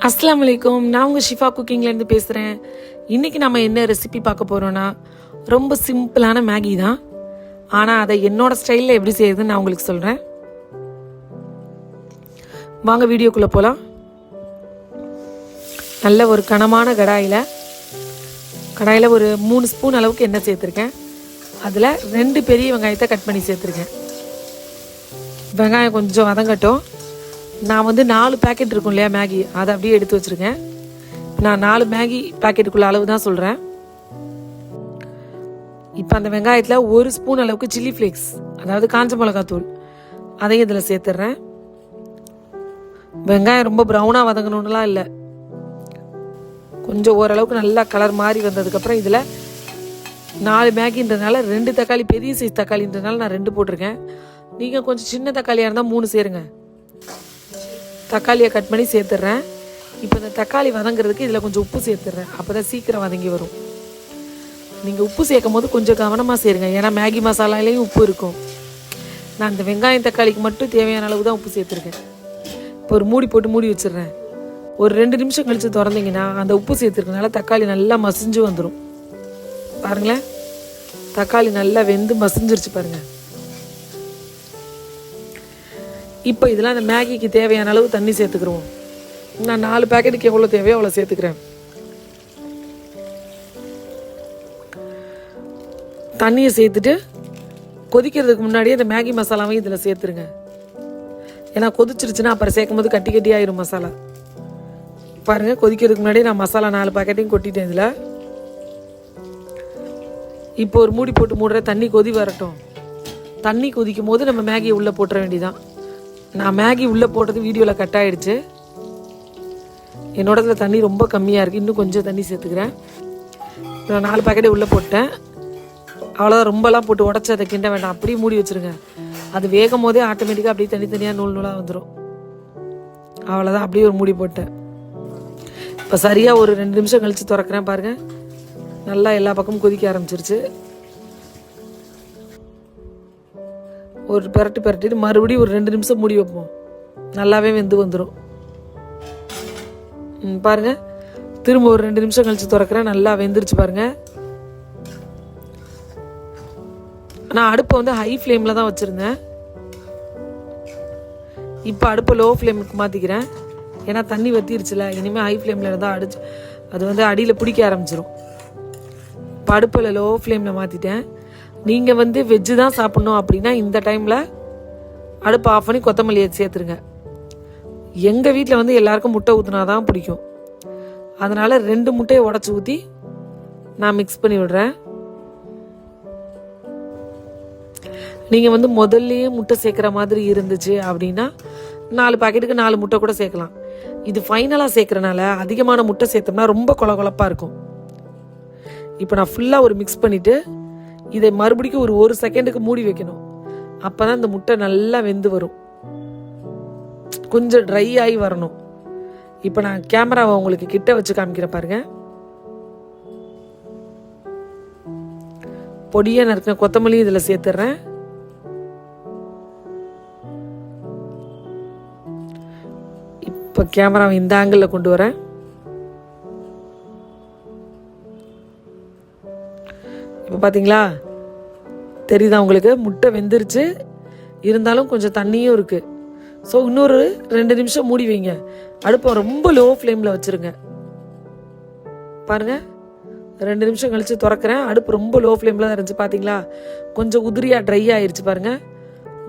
அஸ்ஸலாமு அலைக்கும். நான் உங்கள் ஷிஃபா குக்கிங்லேருந்து பேசுகிறேன். இன்றைக்கி நம்ம என்ன ரெசிபி பார்க்க போகிறோன்னா, ரொம்ப சிம்பிளான மேகி தான். ஆனால் அதை என்னோடய ஸ்டைலில் எப்படி செய்யுதுன்னு நான் உங்களுக்கு சொல்கிறேன். வாங்க வீடியோக்குள்ளே போகலாம். நல்ல ஒரு கனமான கடாயில் ஒரு 3 ஸ்பூன் அளவுக்கு எண்ணெய் சேர்த்துருக்கேன். அதில் 2 பெரிய வெங்காயத்தை கட் பண்ணி சேர்த்துருக்கேன். வெங்காயம் கொஞ்சம் வதங்கட்டும். நான் 4 பேக்கெட் இருக்கும் இல்லையா மேகி, அதை அப்படியே எடுத்து வச்சுருக்கேன். நான் 4 மேகி பேக்கெட்டுக்குள்ள அளவு தான் சொல்கிறேன். இப்போ அந்த வெங்காயத்தில் 1 ஸ்பூன் அளவுக்கு சில்லி ஃப்ளேக்ஸ், அதாவது காஞ்ச மிளகாத்தூள், அதையும் இதில் சேர்த்துட்றேன். வெங்காயம் ரொம்ப ப்ரௌனாக வதங்கணும்லாம் இல்லை, கொஞ்சம் ஓரளவுக்கு நல்லா கலர் மாறி வந்ததுக்கப்புறம் இதில் 4 மேகின்றதுனால 2 தக்காளி, பெரிய சைஸ் தக்காளின்றதுனால நான் 2 போட்டிருக்கேன். நீங்கள் கொஞ்சம் சின்ன தக்காளியாக இருந்தால் 3 சேருங்க. தக்காளியை கட் பண்ணி சேர்த்துட்றேன். இப்போ இந்த தக்காளி வதங்கிறதுக்கு இதில் கொஞ்சம் உப்பு சேர்த்துட்றேன். அப்போ தான் சீக்கிரம் வதங்கி வரும். நீங்கள் உப்பு சேர்க்கும் போது கொஞ்சம் கவனமாக சேருங்க, ஏன்னா மேகி மசாலாலேயும் உப்பு இருக்கும். நான் இந்த வெங்காயம் தக்காளிக்கு மட்டும் தேவையான அளவு தான் உப்பு சேர்த்துருக்கேன். இப்போ ஒரு மூடி போட்டு மூடி வச்சிடுறேன். ஒரு 2 நிமிஷம் கழித்து திறந்தீங்கன்னா அந்த உப்பு சேர்த்துருக்கனால தக்காளி நல்லா மசிஞ்சு வந்துடும். பாருங்களேன், தக்காளி நல்லா வெந்து மசிஞ்சிருச்சு பாருங்கள். இப்போ இதெல்லாம் அந்த மேகிக்கு தேவையான அளவு தண்ணி சேர்த்துக்கிறோம். நான் 4 பேக்கெட்டுக்கு எவ்வளோ தேவையோ அவ்வளோ சேர்த்துக்கிறேன். தண்ணியை சேர்த்துட்டு கொதிக்கிறதுக்கு முன்னாடியே இந்த மேகி மசாலாவையும் இதில் சேர்த்துருங்க. ஏன்னா கொதிச்சிருச்சுன்னா அப்புறம் சேர்க்கும் போது கட்டி கட்டி ஆயிரும் மசாலா. பாருங்கள், கொதிக்கிறதுக்கு முன்னாடியே நான் மசாலா 4 பேக்கெட்டையும் கொட்டிட்டேன் இதில். இப்போ ஒரு மூடி போட்டு மூடுற, தண்ணி கொதி வரட்டும். தண்ணி கொதிக்கும் போது நம்ம மேகியை உள்ளே போட்டுற வேண்டியதான். நான் மேகி உள்ளே போட்டது வீடியோவில் கட் ஆகிடுச்சு. என்னோடதுல தண்ணி ரொம்ப கம்மியாக இருக்குது, இன்னும் கொஞ்சம் தண்ணி சேர்த்துக்கிறேன். நான் 4 பேக்கெட்டே உள்ளே போட்டேன். அவ்வளோதான், ரொம்பலாம் போட்டு உடச்சி அதை கிண்ட வேண்டாம், அப்படியே மூடி வச்சுருங்க. அது வேகும் போதே ஆட்டோமேட்டிக்காக அப்படியே தனித்தனியாக நூலாக வந்துடும். அவ்வளோதான், அப்படியே ஒரு மூடி போட்டேன். இப்போ சரியாக ஒரு 2 நிமிஷம் கழித்து திறக்கிறேன். பாருங்கள், நல்லா எல்லா பக்கமும் கொதிக்க ஆரம்பிச்சிருச்சு. ஒரு பிரட்டிட்டு மறுபடியும் ஒரு 2 நிமிஷம் மூடி வைப்போம். நல்லாவே வெந்து வந்துடும். பாருங்கள், திரும்ப ஒரு 2 நிமிஷம் கழித்து திறக்கிறேன். நல்லா வெந்துருச்சு பாருங்கள். நான் அடுப்பை ஹை ஃப்ளேமில் தான் வச்சுருந்தேன். இப்போ அடுப்பை லோ ஃப்ளேமுக்கு மாற்றிக்கிறேன். ஏன்னா தண்ணி வற்றிருச்சுல, இனிமேல் ஹை ஃப்ளேமில் இருந்தால் அது அடியில் பிடிக்க ஆரம்பிச்சிடும். இப்போ அடுப்பில் லோ ஃப்ளேமில் மாற்றிட்டேன். நீங்கள் வெஜ்ஜு தான் சாப்பிட்ணும் அப்படின்னா இந்த டைமில் அடுப்பை ஆஃப் பண்ணி கொத்தமல்லியை சேர்த்துருங்க. எங்கள் வீட்டில் எல்லாருக்கும் முட்டை ஊற்றினா தான் பிடிக்கும். அதனால் 2 முட்டையை உடச்சி ஊற்றி நான் மிக்ஸ் பண்ணி விடுறேன். நீங்கள் முதல்லையே முட்டை சேர்க்குற மாதிரி இருந்துச்சு அப்படின்னா 4 பாக்கெட்டுக்கு 4 முட்டை கூட சேர்க்கலாம். இது ஃபைனலாக சேர்க்குறனால அதிகமான முட்டை சேர்த்தோம்னா ரொம்ப கொலகொலப்பாக இருக்கும். இப்போ நான் ஃபுல்லாக ஒரு மிக்ஸ் பண்ணிவிட்டு இதை மறுபடியும் ஒரு 1 செகண்டுக்கு மூடி வைக்கணும். அப்போ தான் இந்த முட்டை நல்லா வெந்து வரும், கொஞ்சம் ட்ரை ஆகி வரணும். இப்போ நான் கேமராவை உங்களுக்கு கிட்ட வச்சு காமிக்கிறேன் பாருங்க. பொடியாக நறுக்கின கொத்தமல்லியும் இதில் சேர்த்துட்றேன். இப்போ கேமராவை இந்த ஆங்கிளில் கொண்டு வரேன். இப்போ பார்த்தீங்களா, தெரியுதா உங்களுக்கு? முட்டை வெந்துருச்சு, இருந்தாலும் கொஞ்சம் தண்ணியும் இருக்குது. ஸோ இன்னொரு 2 நிமிஷம் மூடி வைங்க. அடுப்பை ரொம்ப லோ ஃப்ளேமில் வச்சுருங்க. பாருங்கள், 2 நிமிஷம் கழித்து திறக்கிறேன். அடுப்பு ரொம்ப லோ ஃப்ளேமில் தான் இருந்துச்சு. பார்த்தீங்களா, கொஞ்சம் உதிரியாக ட்ரை ஆயிடுச்சு பாருங்கள்.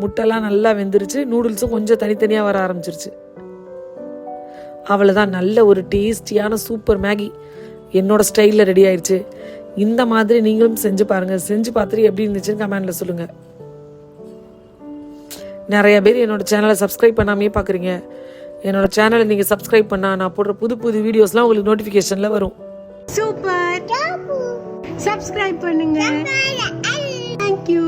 முட்டைலாம் நல்லா வெந்துருச்சு, நூடுல்ஸும் கொஞ்சம் தனித்தனியாக வர ஆரம்பிச்சிருச்சு. அவ்வளோதான், நல்ல ஒரு டேஸ்டியான சூப்பர் மேகி என்னோடய ஸ்டைலில் ரெடி ஆயிடுச்சு. இந்த மாதிரி நீங்களும் செஞ்சு பாருங்கள். செஞ்சு பார்த்துட்டு எப்படி இருந்துச்சுன்னு கமெண்டில் சொல்லுங்கள். நிறைய பேர் என்னோடய சேனலை சப்ஸ்கிரைப் பண்ணாமே பார்க்குறீங்க. என்னோட சேனலை நீங்கள் சப்ஸ்கிரைப் பண்ணால் நான் போடுற புது வீடியோஸ்லாம் உங்களுக்கு நோட்டிஃபிகேஷனில் வரும். சூப்பர், சப்ஸ்கிரைப் பண்ணுங்க. தேங்க்யூ.